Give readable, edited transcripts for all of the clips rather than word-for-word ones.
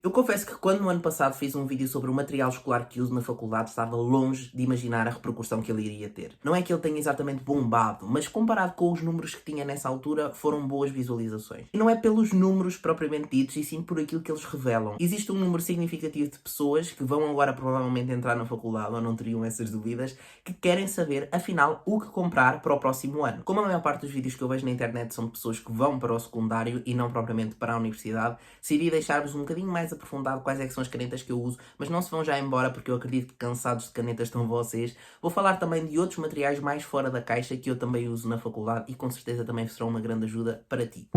Eu confesso que quando no ano passado fiz um vídeo sobre o material escolar que uso na faculdade, estava longe de imaginar a repercussão que ele iria ter. Não é que ele tenha exatamente bombado, mas comparado com os números que tinha nessa altura, foram boas visualizações. E não é pelos números propriamente ditos, e sim por aquilo que eles revelam. Existe um número significativo de pessoas que vão agora provavelmente entrar na faculdade, ou não teriam essas dúvidas, que querem saber, afinal, o que comprar para o próximo ano. Como a maior parte dos vídeos que eu vejo na internet são de pessoas que vão para o secundário e não propriamente para a universidade, decidi deixar-vos um bocadinho mais aprofundado quais é que são as canetas que eu uso, mas não se vão já embora porque eu acredito que cansados de canetas estão vocês. Vou falar também de outros materiais mais fora da caixa que eu também uso na faculdade e com certeza também serão uma grande ajuda para ti.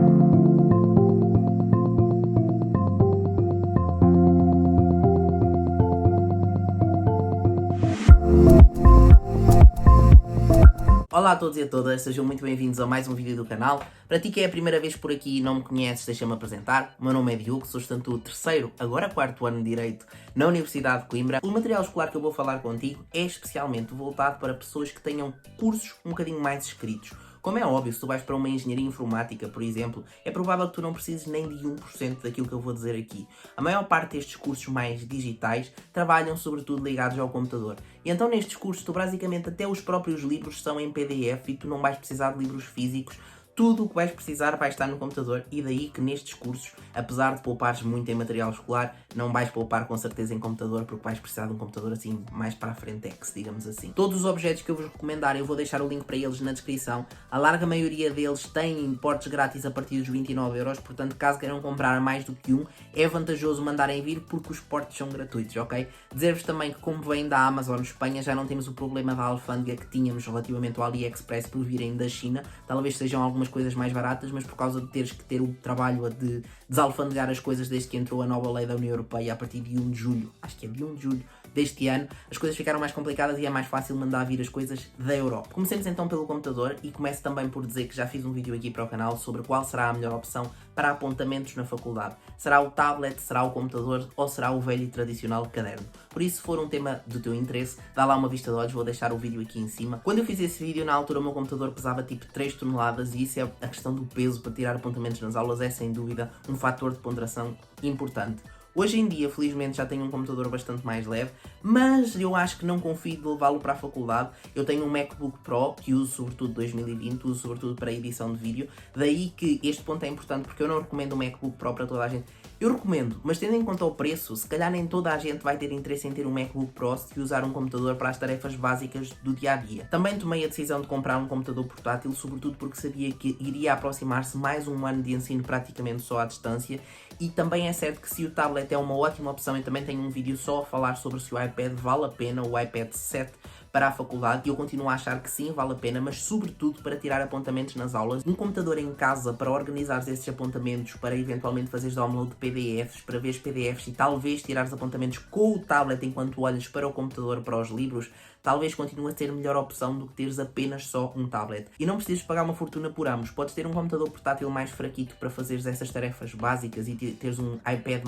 Olá a todos e a todas, sejam muito bem-vindos a mais um vídeo do canal. Para ti que é a primeira vez por aqui e não me conheces, deixa-me apresentar. O meu nome é Diogo, sou estudante do terceiro, agora quarto ano de Direito na Universidade de Coimbra. O material escolar que eu vou falar contigo é especialmente voltado para pessoas que tenham cursos um bocadinho mais escritos. Como é óbvio, se tu vais para uma engenharia informática, por exemplo, é provável que tu não precises nem de 1% daquilo que eu vou dizer aqui. A maior parte destes cursos mais digitais trabalham sobretudo ligados ao computador. E então nestes cursos, tu basicamente até os próprios livros são em PDF e tu não vais precisar de livros físicos. Tudo o que vais precisar vai estar no computador e daí que nestes cursos, apesar de poupares muito em material escolar, não vais poupar com certeza em computador porque vais precisar de um computador assim mais para a frentex, digamos assim. Todos os objetos que eu vos recomendar, eu vou deixar o link para eles na descrição. A larga maioria deles têm importes grátis a partir dos 29€, portanto caso queiram comprar mais do que um, é vantajoso mandarem vir porque os portes são gratuitos, ok? Dizer-vos também que como vem da Amazon Espanha, já não temos o problema da alfândega que tínhamos relativamente ao AliExpress por virem da China. Talvez sejam algumas coisas mais baratas, mas por causa de teres que ter o trabalho de desalfandegar as coisas desde que entrou a nova lei da União Europeia a partir de 1 de julho, acho que é de 1 de julho deste ano, as coisas ficaram mais complicadas e é mais fácil mandar vir as coisas da Europa. Comecemos então pelo computador e começo também por dizer que já fiz um vídeo aqui para o canal sobre qual será a melhor opção para apontamentos na faculdade. Será o tablet, será o computador ou será o velho e tradicional caderno? Por isso, se for um tema do teu interesse, dá lá uma vista de olhos, vou deixar o vídeo aqui em cima. Quando eu fiz esse vídeo, na altura o meu computador pesava tipo 3 toneladas e isso é a questão do peso para tirar apontamentos nas aulas, é sem dúvida um fator de ponderação importante. Hoje em dia, felizmente, já tenho um computador bastante mais leve, mas eu acho que não confio de levá-lo para a faculdade. Eu tenho um MacBook Pro, que uso sobretudo 2020, uso sobretudo para edição de vídeo, daí que este ponto é importante, porque eu não recomendo um MacBook Pro para toda a gente. Eu recomendo, mas tendo em conta o preço, se calhar nem toda a gente vai ter interesse em ter um MacBook Pro se usar um computador para as tarefas básicas do dia-a-dia. Também tomei a decisão de comprar um computador portátil, sobretudo porque sabia que iria aproximar-se mais um ano de ensino praticamente só à distância, e também é certo que se o tablet é uma ótima opção, eu também tenho um vídeo só a falar sobre se o iPad vale a pena, o iPad 7 para a faculdade, e eu continuo a achar que sim, vale a pena, mas sobretudo para tirar apontamentos nas aulas. Um computador em casa para organizares esses apontamentos, para eventualmente fazeres download de PDFs, para veres PDFs e talvez tirares apontamentos com o tablet enquanto olhas para o computador, para os livros, talvez continue a ser melhor opção do que teres apenas só um tablet. E não precisas pagar uma fortuna por ambos. Podes ter um computador portátil mais fraquito para fazeres essas tarefas básicas e teres um iPad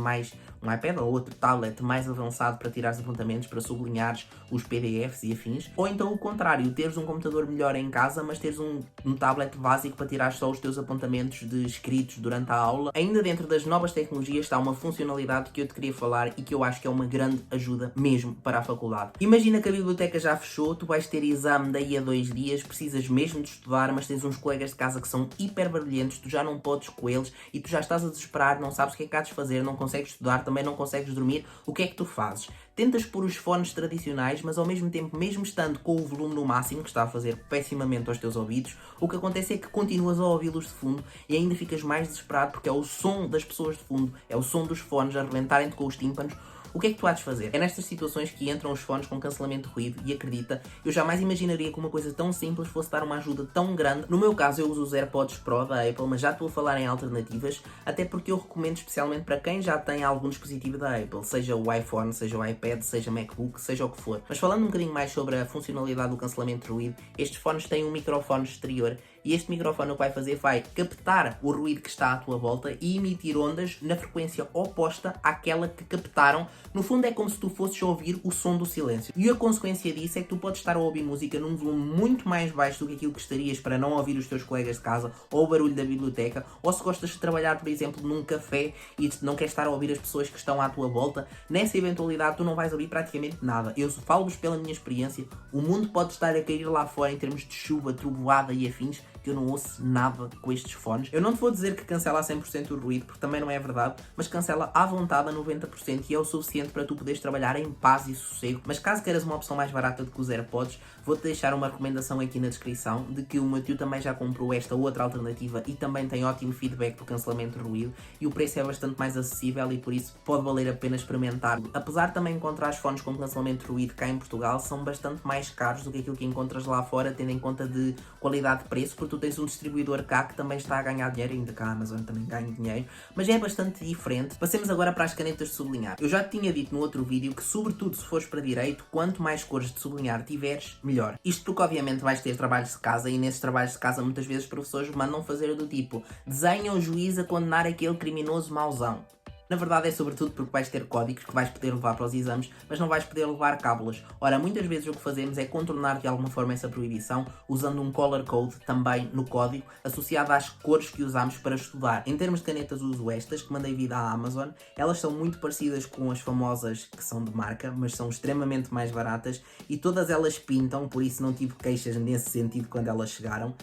ou outro tablet mais avançado para tirares apontamentos, para sublinhares os PDFs e afins. Ou então o contrário, teres um computador melhor em casa, mas teres um tablet básico para tirar só os teus apontamentos de escritos durante a aula. Ainda dentro das novas tecnologias está uma funcionalidade que eu te queria falar e que eu acho que é uma grande ajuda mesmo para a faculdade. Imagina que a biblioteca já fechou, tu vais ter exame daí a 2 dias, precisas mesmo de estudar, mas tens uns colegas de casa que são hiper barulhentos, tu já não podes com eles e tu já estás a desesperar, não sabes o que é que há de fazer, não consegues estudar, também não consegues dormir. O que é que tu fazes? Tentas pôr os fones tradicionais, mas ao mesmo tempo, mesmo estando com o volume no máximo, que está a fazer pessimamente aos teus ouvidos, o que acontece é que continuas a ouvi-los de fundo e ainda ficas mais desesperado porque é o som das pessoas de fundo, é o som dos fones a rebentarem-te com os tímpanos. O que é que tu há de fazer? É nestas situações que entram os fones com cancelamento de ruído e acredita, eu jamais imaginaria que uma coisa tão simples fosse dar uma ajuda tão grande. No meu caso eu uso os AirPods Pro da Apple, mas já estou a falar em alternativas, até porque eu recomendo especialmente para quem já tem algum dispositivo da Apple, seja o iPhone, seja o iPad, seja MacBook, seja o que for. Mas falando um bocadinho mais sobre a funcionalidade do cancelamento de ruído, estes fones têm um microfone exterior e este microfone o que vai fazer vai captar o ruído que está à tua volta e emitir ondas na frequência oposta àquela que captaram. No fundo é como se tu fosses ouvir o som do silêncio. E a consequência disso é que tu podes estar a ouvir música num volume muito mais baixo do que aquilo que estarias para não ouvir os teus colegas de casa ou o barulho da biblioteca, ou se gostas de trabalhar, por exemplo, num café e não queres estar a ouvir as pessoas que estão à tua volta, nessa eventualidade tu não vais ouvir praticamente nada. Eu falo-vos pela minha experiência, o mundo pode estar a cair lá fora em termos de chuva, trovoada e afins, que eu não ouço nada com estes fones. Eu não te vou dizer que cancela a 100% o ruído, porque também não é verdade, mas cancela à vontade a 90% e é o suficiente para tu poderes trabalhar em paz e sossego. Mas caso queiras uma opção mais barata do que os AirPods, vou-te deixar uma recomendação aqui na descrição de que o meu tio também já comprou esta outra alternativa e também tem ótimo feedback do cancelamento de ruído e o preço é bastante mais acessível e por isso pode valer a pena experimentar. Apesar de também encontrar os fones com cancelamento de ruído cá em Portugal, são bastante mais caros do que aquilo que encontras lá fora, tendo em conta de qualidade de preço, porque tu tens um distribuidor cá que também está a ganhar dinheiro, ainda cá a Amazon também ganha dinheiro, mas é bastante diferente. Passemos agora para as canetas de sublinhar. Eu já te tinha dito no outro vídeo que, sobretudo se fores para direito, quanto mais cores de sublinhar tiveres, melhor. Isto porque obviamente vais ter trabalhos de casa e nesses trabalhos de casa muitas vezes os professores mandam fazer do tipo: desenha o juiz a condenar aquele criminoso mauzão. Na verdade é sobretudo porque vais ter códigos que vais poder levar para os exames, mas não vais poder levar cábulas. Ora, muitas vezes o que fazemos é contornar de alguma forma essa proibição usando um color code também no código, associado às cores que usamos para estudar. Em termos de canetas uso estas, que mandei vir à Amazon. Elas são muito parecidas com as famosas que são de marca, mas são extremamente mais baratas e todas elas pintam, por isso não tive queixas nesse sentido quando elas chegaram.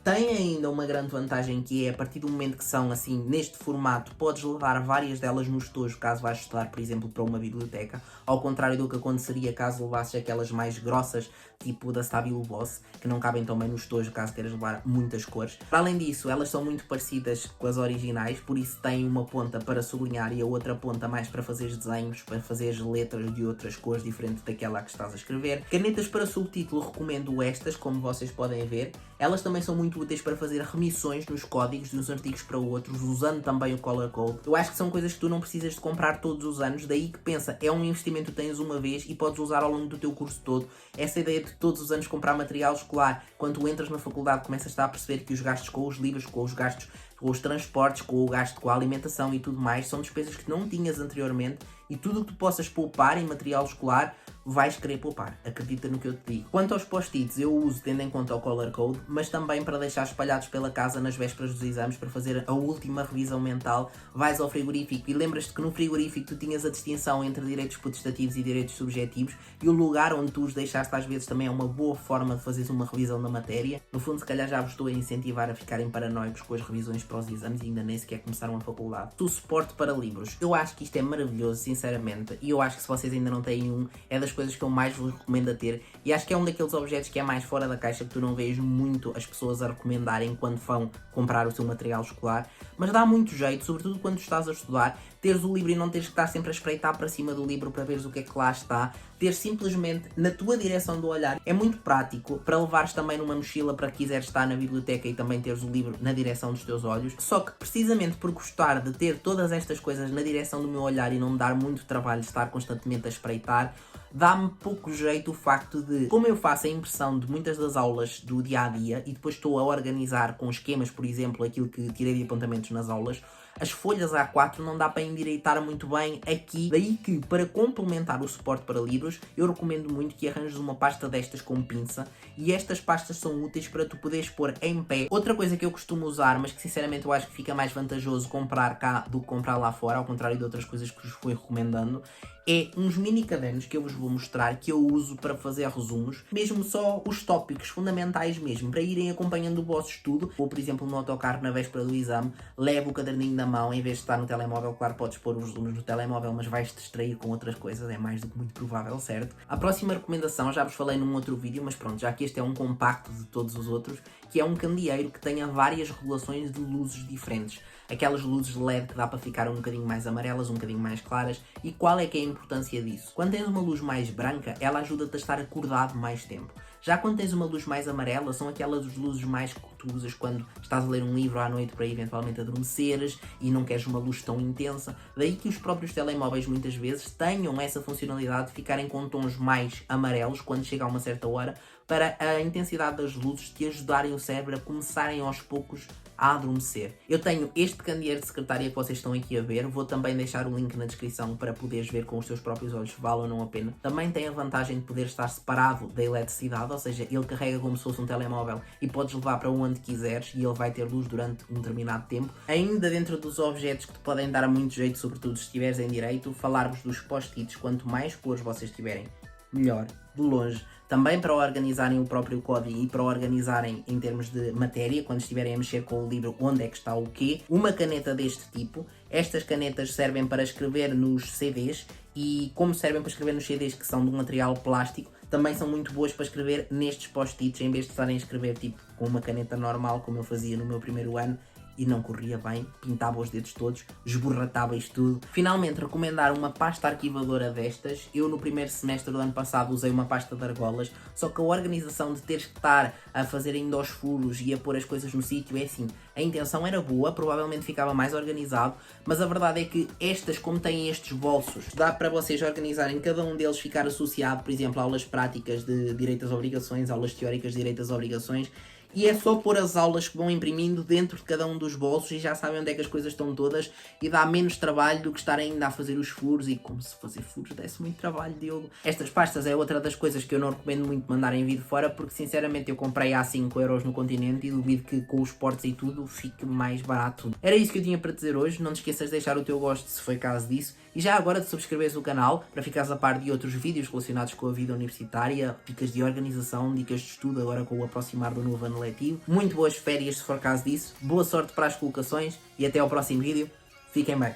Tem ainda uma grande vantagem que é, a partir do momento que são assim, neste formato, podes levar várias delas no estojo caso vais estudar, por exemplo, para uma biblioteca, ao contrário do que aconteceria caso levasses aquelas mais grossas, tipo da Stabilo Boss, que não cabem tão bem no estojo caso queiras levar muitas cores. Para além disso, elas são muito parecidas com as originais, por isso têm uma ponta para sublinhar e a outra ponta mais para fazer desenhos, para fazer letras de outras cores diferentes daquela que estás a escrever. Canetas para subtítulo, recomendo estas, como vocês podem ver. Elas também são muito úteis para fazer remissões nos códigos de uns artigos para outros, usando também o Color Code. Eu acho que são coisas que tu não precisas de comprar todos os anos, daí que pensa, é um investimento que tens uma vez e podes usar ao longo do teu curso todo. Essa ideia de todos os anos comprar material escolar, quando tu entras na faculdade começas a perceber que os gastos com os livros, com os gastos com os transportes, com o gasto com a alimentação e tudo mais, são despesas que não tinhas anteriormente e tudo o que tu possas poupar em material escolar vais querer poupar, acredita no que eu te digo. Quanto aos post-its, eu uso tendo em conta o Color Code, mas também para deixar espalhados pela casa nas vésperas dos exames, para fazer a última revisão mental, vais ao frigorífico e lembras-te que no frigorífico tu tinhas a distinção entre direitos potestativos e direitos subjetivos e o lugar onde tu os deixaste às vezes também é uma boa forma de fazeres uma revisão da matéria. No fundo, se calhar já vos estou a incentivar a ficarem paranoicos com as revisões para os exames e ainda nem sequer começaram a faculdade. O suporte para livros, eu acho que isto é maravilhoso, sinceramente, e eu acho que se vocês ainda não têm um, é das coisas que eu mais vos recomendo a ter e acho que é um daqueles objetos que é mais fora da caixa, que tu não vês muito as pessoas a recomendarem quando vão comprar o seu material escolar, mas dá muito jeito, sobretudo quando estás a estudar, teres o livro e não teres que estar sempre a espreitar para cima do livro para veres o que é que lá está, ter simplesmente na tua direção do olhar. É muito prático para levares também numa mochila para que quiseres estar na biblioteca e também teres o livro na direção dos teus olhos, só que precisamente por gostar de ter todas estas coisas na direção do meu olhar e não me dar muito trabalho de estar constantemente a espreitar, dá-me pouco jeito o facto de, como eu faço a impressão de muitas das aulas do dia-a-dia e depois estou a organizar com esquemas, por exemplo, aquilo que tirei de apontamentos nas aulas, as folhas A4 não dá para endireitar muito bem aqui, daí que para complementar o suporte para livros eu recomendo muito que arranjes uma pasta destas com pinça e estas pastas são úteis para tu poderes pôr em pé. Outra coisa que eu costumo usar, mas que sinceramente eu acho que fica mais vantajoso comprar cá do que comprar lá fora, ao contrário de outras coisas que vos fui recomendando, é uns mini cadernos que eu vos vou mostrar que eu uso para fazer resumos, mesmo só os tópicos fundamentais mesmo, para irem acompanhando o vosso estudo. Ou, por exemplo, no autocarro na véspera do exame, levo o caderninho na mão em vez de estar no telemóvel. Claro, podes pôr os resumos no telemóvel, mas vais-te distrair com outras coisas, é mais do que muito provável, certo? A próxima recomendação, já vos falei num outro vídeo, mas pronto, já que este é um compacto de todos os outros, que é um candeeiro que tenha várias regulações de luzes diferentes. Aquelas luzes LED que dá para ficar um bocadinho mais amarelas, um bocadinho mais claras. E qual é que é a importância disso? Quando tens uma luz mais branca, ela ajuda-te a estar acordado mais tempo. Já quando tens uma luz mais amarela, são aquelas luzes mais que tu usas quando estás a ler um livro à noite para eventualmente adormeceres e não queres uma luz tão intensa. Daí que os próprios telemóveis muitas vezes tenham essa funcionalidade de ficarem com tons mais amarelos quando chega a uma certa hora, para a intensidade das luzes te ajudarem o cérebro a começarem aos poucos a adormecer. Eu tenho este candeeiro de secretária que vocês estão aqui a ver, vou também deixar o link na descrição para poderes ver com os teus próprios olhos se vale ou não a pena. Também tem a vantagem de poder estar separado da eletricidade, ou seja, ele carrega como se fosse um telemóvel e podes levar para onde quiseres e ele vai ter luz durante um determinado tempo. Ainda dentro dos objetos que te podem dar muito jeito, sobretudo se estiveres em direito, falar-vos dos post-its. Quanto mais cores vocês tiverem, melhor, de longe. Também para organizarem o próprio código e para organizarem em termos de matéria, quando estiverem a mexer com o livro onde é que está o quê. Uma caneta deste tipo. Estas canetas servem para escrever nos CDs e como servem para escrever nos CDs que são de um material plástico, também são muito boas para escrever nestes post-its, em vez de estarem a escrever tipo com uma caneta normal, como eu fazia no meu primeiro ano, e não corria bem, pintava os dedos todos, esborratava isto tudo. Finalmente, recomendar uma pasta arquivadora destas. Eu no primeiro semestre do ano passado usei uma pasta de argolas, só que a organização de teres que estar a fazer ainda os furos e a pôr as coisas no sítio, é assim, a intenção era boa, provavelmente ficava mais organizado, mas a verdade é que estas, como têm estes bolsos, dá para vocês organizarem cada um deles, ficar associado, por exemplo, a aulas práticas de direito às obrigações, aulas teóricas de direito às obrigações, e é só pôr as aulas que vão imprimindo dentro de cada um dos bolsos e já sabem onde é que as coisas estão todas e dá menos trabalho do que estar ainda a fazer os furos, e como se fazer furos desse muito trabalho, Diogo. Estas pastas é outra das coisas que eu não recomendo muito mandarem vir de fora, porque sinceramente eu comprei há 5€ no Continente e duvido que com os portos e tudo fique mais barato. Era isso que eu tinha para dizer hoje. Não te esqueças de deixar o teu gosto se foi caso disso e já agora de subscreveres o canal para ficares a par de outros vídeos relacionados com a vida universitária, dicas de organização, dicas de estudo agora com o aproximar do novo ano letivo. Muito boas férias se for caso disso, boa sorte para as colocações e até ao próximo vídeo. Fiquem bem.